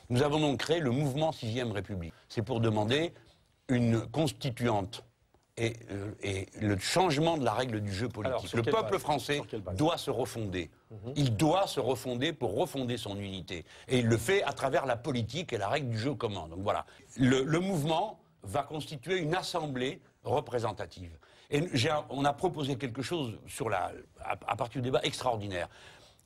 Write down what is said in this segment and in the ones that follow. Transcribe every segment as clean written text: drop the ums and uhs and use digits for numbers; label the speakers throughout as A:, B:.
A: Nous avons donc créé le mouvement 6e République. C'est pour demander une constituante et le changement de la règle du jeu politique.
B: Alors,
A: le peuple français doit se refonder. Il doit se refonder pour refonder son unité. Et il le fait à travers la politique et la règle du jeu commun. Donc voilà. Le mouvement va constituer une assemblée représentative. Et on a proposé quelque chose à partir du débat extraordinaire.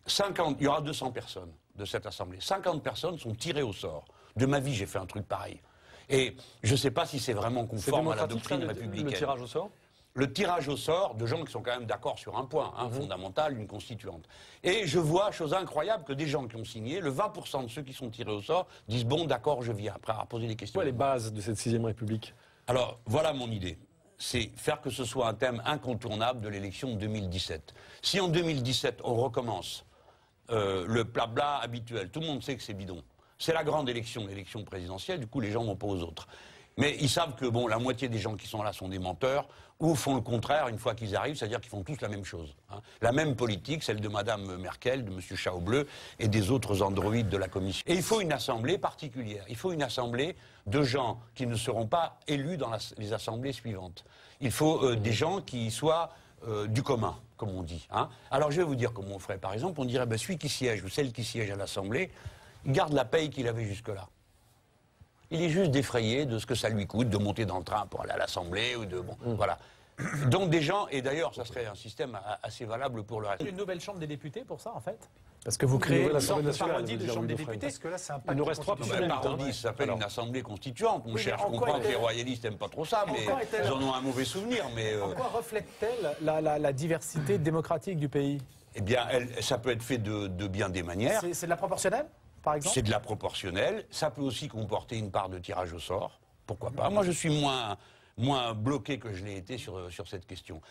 A: Il y aura 200 personnes de cette assemblée. 50 personnes sont tirées au sort. De ma vie, j'ai fait un truc pareil. Et je ne sais pas si c'est vraiment conforme à la doctrine républicaine.
B: Le tirage au sort ?
A: Le tirage au sort de gens qui sont quand même d'accord sur un point fondamental, une constituante. Et je vois, chose incroyable, que des gens qui ont signé, le 20% de ceux qui sont tirés au sort disent « bon, d'accord, je viens », après avoir posé des questions.
B: Quelles sont les bases de cette 6e République?
A: Alors, voilà mon idée. C'est faire que ce soit un thème incontournable de l'élection de 2017. Si en 2017, on recommence le blabla habituel, tout le monde sait que c'est bidon. C'est la grande élection, l'élection présidentielle, du coup les gens vont pas aux autres. Mais ils savent que bon, la moitié des gens qui sont là sont des menteurs, ou font le contraire une fois qu'ils arrivent, c'est-à-dire qu'ils font tous la même chose. Hein. La même politique, celle de Madame Merkel, de Monsieur Chaobleu et des autres androïdes de la Commission. Et il faut une assemblée particulière. Il faut une assemblée de gens qui ne seront pas élus dans les assemblées suivantes. Il faut des gens qui soient du commun, comme on dit. Hein. Alors je vais vous dire comment on ferait. Par exemple, on dirait, ben, celui qui siège ou celle qui siège à l'Assemblée, il garde la paye qu'il avait jusque-là. Il est juste défrayé de ce que ça lui coûte de monter dans le train pour aller à l'Assemblée ou de... Bon, voilà. Donc des gens, et d'ailleurs, ça serait un système assez valable pour le reste.
C: Une nouvelle chambre des députés pour ça, en fait? Parce que vous créez une sorte de parodie de chambre des députés.
D: Parce que là, c'est un
B: Il nous reste 3
A: Non, mais parodie, ça s'appelle une assemblée constituante, mon cher. Je comprends que les royalistes n'aiment pas trop ça, mais ils en ont un mauvais souvenir. Mais
C: en quoi reflète-t-elle la diversité démocratique du pays?
A: eh bien, ça peut être fait de bien des manières.
C: C'est de la proportionnelle, par exemple?
A: C'est de la proportionnelle. Ça peut aussi comporter une part de tirage au sort. Pourquoi pas? Moi, je suis moins bloqué que je l'ai été sur cette question.